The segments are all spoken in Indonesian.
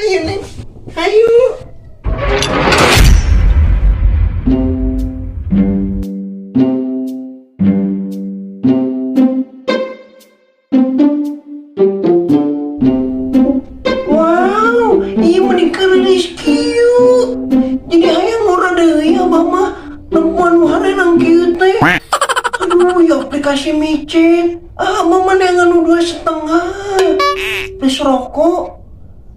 Ayo Neng, ayo. Wow, iya menikah Rizky yuk. Jadi hayang murah deh ya mama. Perempuan hari nang kieu teh. Aduh, ya aplikasi micin. Mama neangan 2,5. Terus rokok.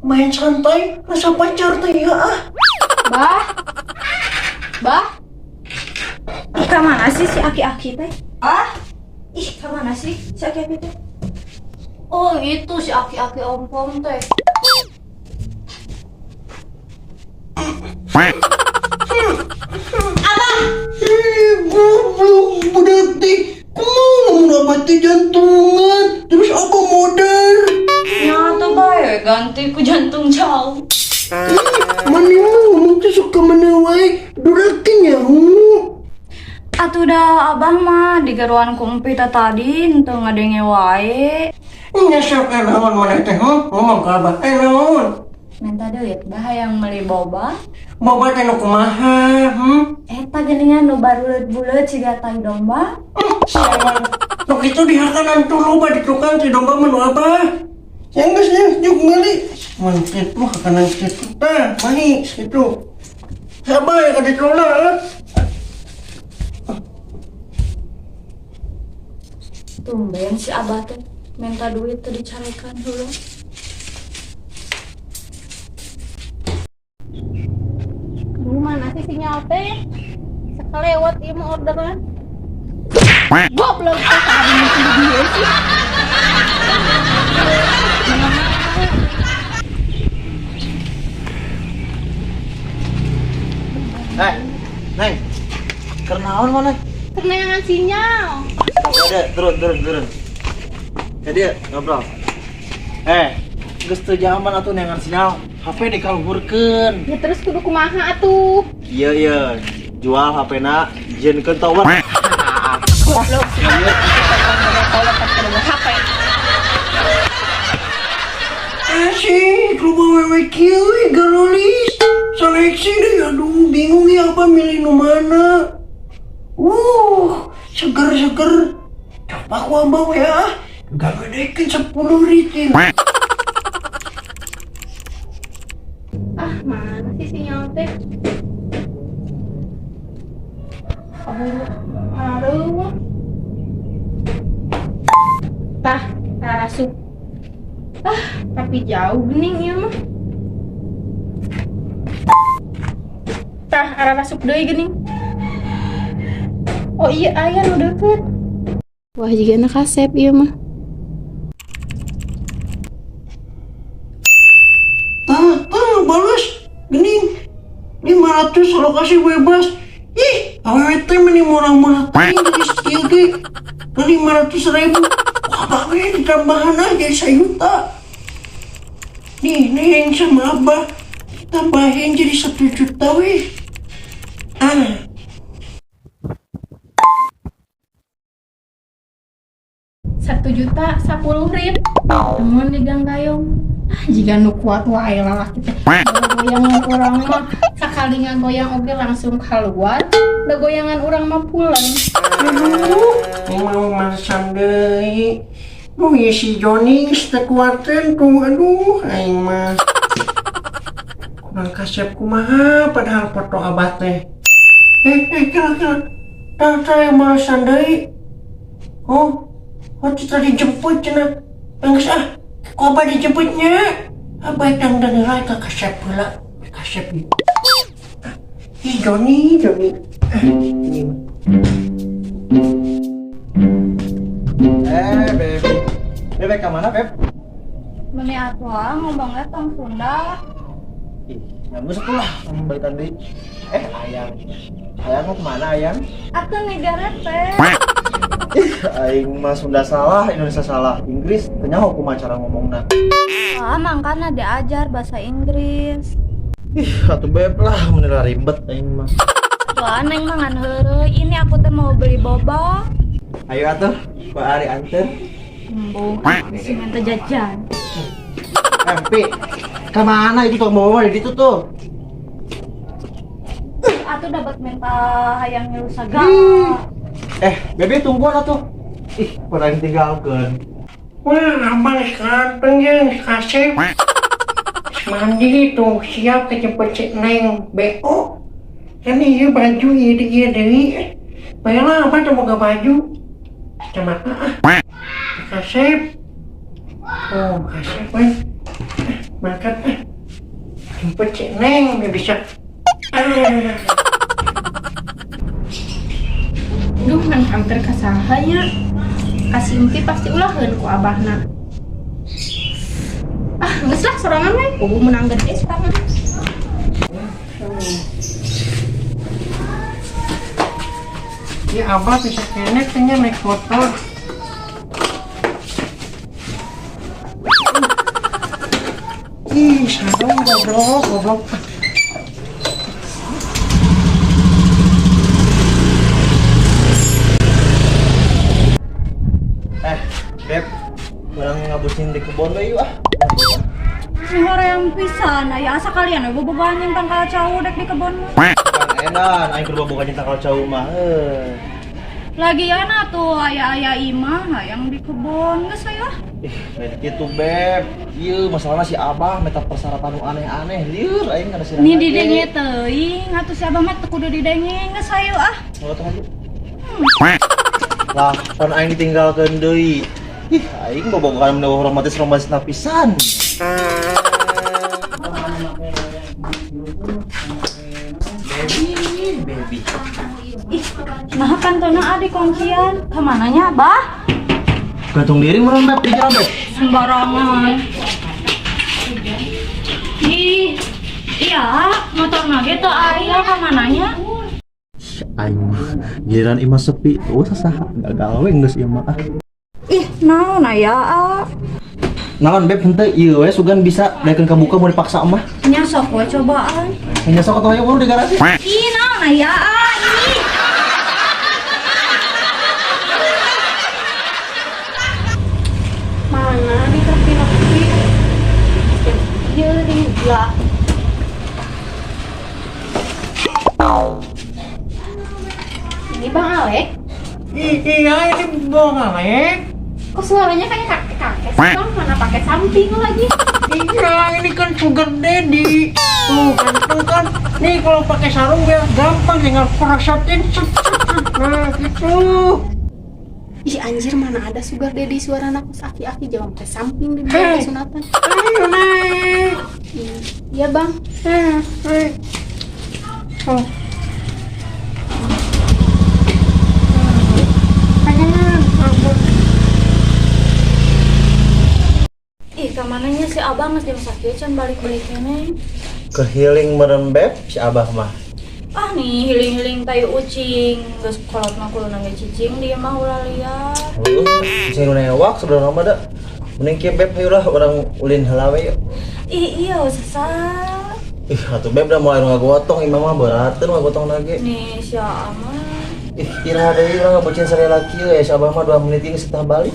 Main santai, rasa pacar teh ya Bah. Bah. Kemana sih si aki-aki teh? Kemana sih si aki-aki teh? Oh, itu si aki-aki om-pom teh. Goblok budak teh. Kumaha mati jantungan. Terus apa modal? Nyata bae ganti ku jantung jauh. Mani mah ngomong tuh suka mana wae. Durakin ya Atuh dah abah mah di garuan kumpita tadi henteu ngadenge wae. Nyesek naon mana teh ngomong ka abah naon. Minta duit bah yang beli boba. Boba teh nu kumaha Eta geuningan nu baruleut-buleut siga tai domba. Sawan. Nu kitu dihakanan tulu ba di tukang ti domba menu apa? Yang geus juk ngali. Mun kitu hakanan kitu tah mahi kitu. Sabar ka ditolak. Tumben si abah teh minta duit teh dicarikan dulu. Mana sih sinyal teh? Sekelewat ieu mah orderan. Goblok teh tadi mesti dia sih. Neng. Kernaon mana? Kenayangan sinyal. Ada, turun. Jadi ngobrol. Geus teu zaman atuh neangan sinyal. HP dikalburkeun. Ya terus kudu kumaha atuh? Iya. Jual HP-na jenkeun tower. Goblok. HP. Asik, lu bawa wewe kieu garolis. Seleksi deh, aduh bingung ya apa milih nu mana. Seger. Coba aku ambau ya. Gak gedekin 10 ritin. Mana sih sinyal teh? Aduh. Tah, rasuk. Tapi jauh gening ieu mah. Tah, arah rasuk deui gening. Oh iya, aya nu deukeut. Wah, jigana kasep ieu mah. Balas gening 500 lokasi bebas. Awewe teh meni murah-murah teh geus kieu ge 500.000. Abah we ditambahan aja 1 juta. Nih Neng sama Abah tambahin jadi 1 juta weh. 1.010.000. Namun digang gayung. Jika nu kuat wae lah kita. Goyangan orang mah sakali ngagoyang oge langsung keluar. Da goyangan orang mah pulang. Mau masan deui. Nu ieu si Joni geus teu kuateun tuh. Aduh aing mah. Kurang kasep kumaha padahal foto Abah teh. Kira. Tah masan deui. Citra dijemput cenah. Geus kok Abah dijemputnya? Abah dang dengerai ke kasep heula. Kasep ieu. Joni. Ini mah. Beb kemana Beb? Meni atuh ngomongnya tong Sunda. Nggak sekolah sama balik tadi. Ayang mau kemana Ayang? Atuh negara teh. Aing mah Sunda salah, Indonesia salah, Inggris tanya hukum cara ngomongna. Mangkana diajar bahasa Inggris. Atuh Beb lah, menila ribet Aing mah. Wah, neng mah ngan heureuy. Ini aku teh mau beli boba. Ayo atuh, Pak Ari anter. Si minta jajan. Pi, Kemana itu tuh mau di itu tuh? Atuh dapat minta hayangnya usaga. Bebe tungguan atuh. Ih, pernah ditinggalkan. Wah, abang ganteng ya, kasih. Mandi tuh, siap kejemput si Neng BO. Ini ya baju iya dewi. Baiklah, abang coba ke baju. Sama kasih. Oh, kasih kan. Makan. Jemput si Neng, bisa. Duh, ngan hampir kasahanya. Kasih empi pasti ulaheun ku abahna. Geus lah sorangan we, kudu menang gede sorangan. Ya abah bisa kene kayaknya naik motor. Ih, sarung goblok. Beb, orang ngabusin di kebun deh yuk ah. Ini hoream pisan, aya asa kalian we bobogohan yang tangkal cau dek di kebon mah. Kan edan, aing keur bobogan tangkal cau mah. Lagian atuh aya imah hayang di kebon geus aya. Lain kitu Beb. Ieu masalahna si Abah meta persyaratan nu aneh-aneh. Lieur aing ngadasiran. Ni didenge teuing, atuh si Abah mah teu kudu didenge geus hayu ah. Mau teh hayu. Lah, pan aing ditinggalkeun deui. Ih, aing bobogohan nu romantis pisan. Baby. Ih, nah kantona adi kuncian. Kamananya Abah? Gantung diri meureun Beb, di jalan Beb. Sembarangan. Ih, iya, motor nage teu aya kamananya. Aing giliran imah sepi, sasaha enggak gawe geus ieu mah. Ih, naon aya ah? Naon Beb henteu ieu we sugan bisa daekeun kabuka mau dipaksa mah. Nya sok we cobaan. Nya sok atuh aya baru di garasi. Ih, naon aya ah? Ih. Mana di tepi-tepi? Ieu di belah. Ini Bang Alek. Iya, ini bohong Alek. Kok suaranya kayak kakek-kakek sih Bang? Mana pakai samping lagi? Iya, ini kan sugar daddy. Tuh, ganteng kan. Nih kalau pakai sarung biar gampang tinggal prosotin. Nah, gitu. Ih anjir, mana ada sugar daddy suara anak aki-aki jangan pakai samping di bawah sunatan. Ayo naik. Iya Bang. Naik. Oh. Ih, kamananya si Abah geus jam sakieu can balik-balik keneh. Ke healing meureun Beb si Abah mah. Ah nih hiling-hiling tayu ucing geus kolot mah kudu nangge cicing dia mah ulah liar. Cicing nu newak sebenarnya mah da. Mending kieu Beb hayu lah urang ulin heula we yuk. Ih iya sesat. Ih, atuh Beb da mulai ngagotong imah mah beurateun ngagotong lagi. Nih si Ama. Ih, iraha deui urang ngabucin sarela kieu ya si Abah mah 2 menit geus tah balik.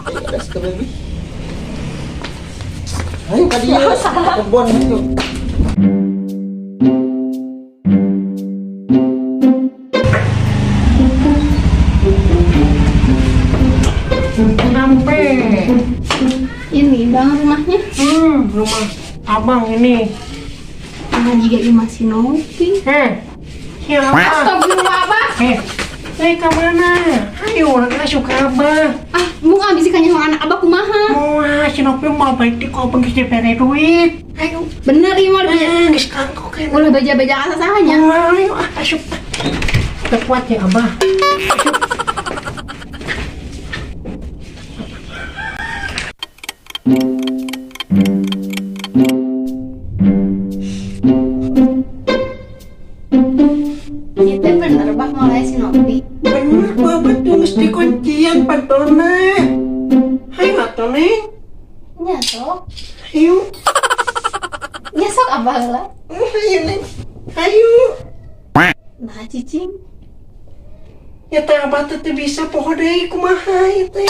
Ayo gas ke baby. Ayo ka dieu. Kebon ayo. Sampai. Ini Bang rumahnya. Rumah abang ini. Juga imah si Novi. Siapa? Astagfirullah Abah. Kemana? Ayo, orang suka abah. Mau ngabisi kanya anak Abah kumaha? Wah, si Nopi mau balik kau pergi dipere duit. Ayo. Bener iya mau Geus kangkok kan. ulah baja-baja asa sahanya. Ayo, asup. Kuat ya abah. Asup. Itu bener Bah mulai si Novi. Bener, bapak tuh mesti kuncian patona. Ayo, atuh Neng. Nyasok. Ayo. Nyasok Abah lah. Ayo, Neng. Ayo. Nah cicing. Ya teh abah teh bisa poho deui kumaha ieu teh.